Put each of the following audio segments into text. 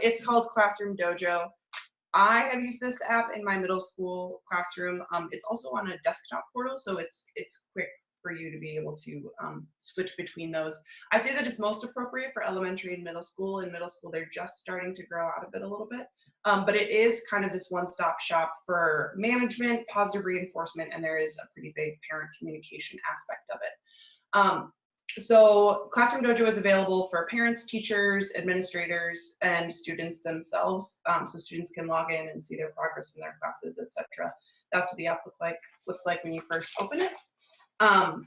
It's called Classroom Dojo. I have used this app in my middle school classroom. It's also on a desktop portal, so it's quick for you to be able to switch between those. I'd say that it's most appropriate for elementary and middle school. In middle school, they're just starting to grow out of it a little bit. But it is kind of this one-stop shop for management, positive reinforcement, and there is a pretty big parent communication aspect of it. So Classroom Dojo is available for parents, teachers, administrators, and students themselves. So students can log in and see their progress in their classes, etc. That's what the app looks like when you first open it. And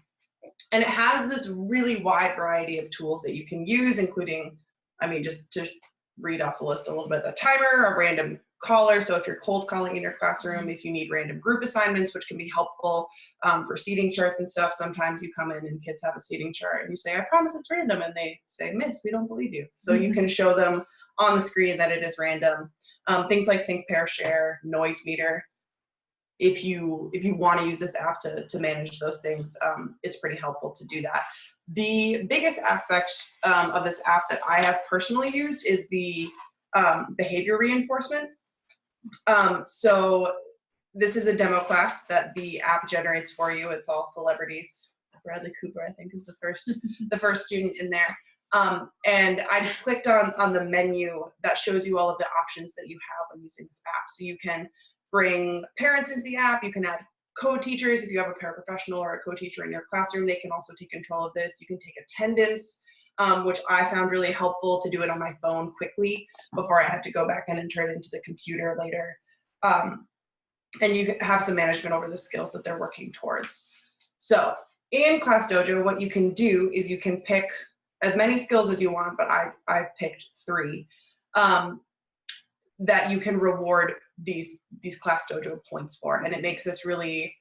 it has this really wide variety of tools that you can use, including, I mean, just to read off the list a little bit, a timer, a random caller. So if you're cold calling in your classroom, if you need random group assignments, which can be helpful for seating charts and stuff. Sometimes you come in and kids have a seating chart and you say, I promise it's random. And they say, Miss, we don't believe you. So you can show them on the screen that it is random. Things like think, pair, share, noise meter. If you want to use this app to manage those things, it's pretty helpful to do that. The biggest aspect of this app that I have personally used is the behavior reinforcement. So this is a demo class that the app generates for you. It's all celebrities. Bradley Cooper, I think, is the first student in there. And I just clicked on the menu that shows you all of the options that you have when using this app. So you can bring parents into the app. You can add co-teachers. If you have a paraprofessional or a co-teacher in your classroom, they can also take control of this. You can take attendance, which I found really helpful to do it on my phone quickly before I had to go back in and turn it into the computer later. And you can have some management over the skills that they're working towards. So in Class Dojo, what you can do is you can pick as many skills as you want, but I picked 3 that you can reward these Class Dojo points for. And it makes this really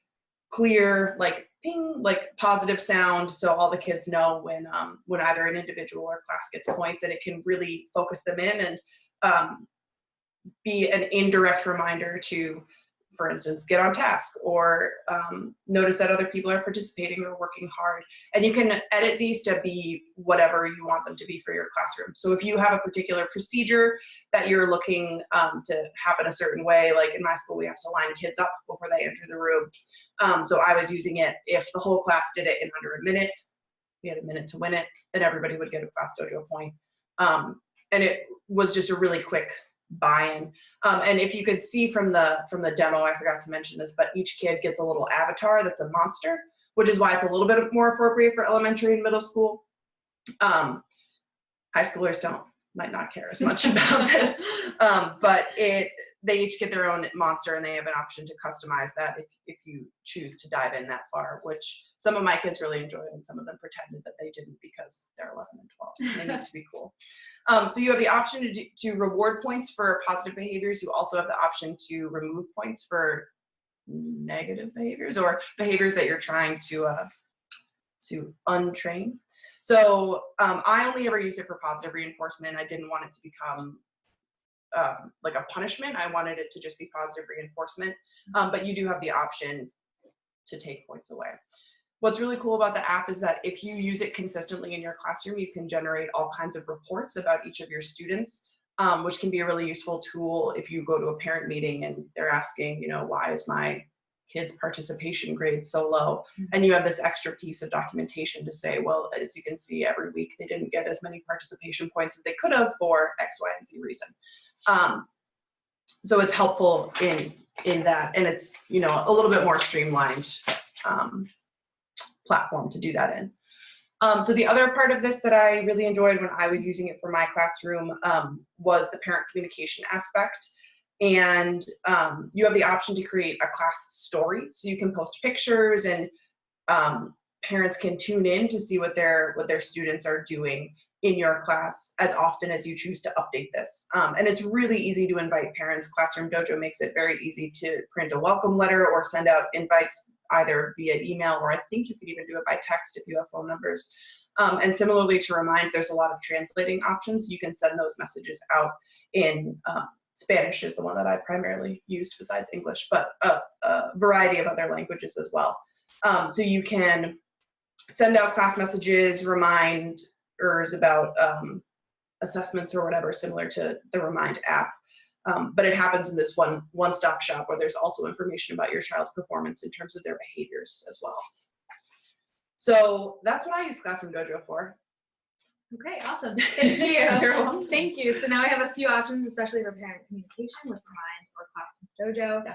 clear, like ping, like positive sound, so all the kids know when either an individual or class gets points, and it can really focus them in and be an indirect reminder to, for instance, get on task or notice that other people are participating or working hard. And you can edit these to be whatever you want them to be for your classroom. So if you have a particular procedure that you're looking to happen a certain way, like in my school, we have to line kids up before they enter the room. So I was using it, if the whole class did it in under a minute, we had a minute to win it, then everybody would get a Class Dojo point. And it was just a really quick buy-in. And if you could see from the demo, I forgot to mention this, but each kid gets a little avatar that's a monster, which is why it's a little bit more appropriate for elementary and middle school. High schoolers might not care as much about this, but they each get their own monster, and they have an option to customize that if you choose to dive in that far, which some of my kids really enjoyed, and some of them pretended that they didn't because they're 11 and 12 and they need to be cool. So you have the option to reward points for positive behaviors. You also have the option to remove points for negative behaviors or behaviors that you're trying to untrain. So I only ever used it for positive reinforcement. I didn't want it to become like a punishment. I wanted it to just be positive reinforcement, but you do have the option to take points away. What's really cool about the app is that if you use it consistently in your classroom, you can generate all kinds of reports about each of your students, which can be a really useful tool if you go to a parent meeting and they're asking, why is my kid's participation grade so low? And you have this extra piece of documentation to say, well, as you can see, every week they didn't get as many participation points as they could have for X, Y, and Z reason. So it's helpful in that, and it's a little bit more streamlined platform to do that in. So the other part of this that I really enjoyed when I was using it for my classroom was the parent communication aspect. And you have the option to create a class story. So you can post pictures, and parents can tune in to see what their students are doing in your class as often as you choose to update this. And it's really easy to invite parents. Classroom Dojo makes it very easy to print a welcome letter or send out invites either via email, or I think you could even do it by text if you have phone numbers. And similarly to Remind, there's a lot of translating options. You can send those messages out in Spanish is the one that I primarily used besides English, but a variety of other languages as well. So you can send out class messages, reminders about assessments or whatever, similar to the Remind app. But it happens in this one-stop shop where there's also information about your child's performance in terms of their behaviors as well. So that's what I use Classroom Dojo for. Okay, awesome. Thank you. You're welcome. Thank you. So now I have a few options, especially for parent communication with Remind or Classroom Dojo.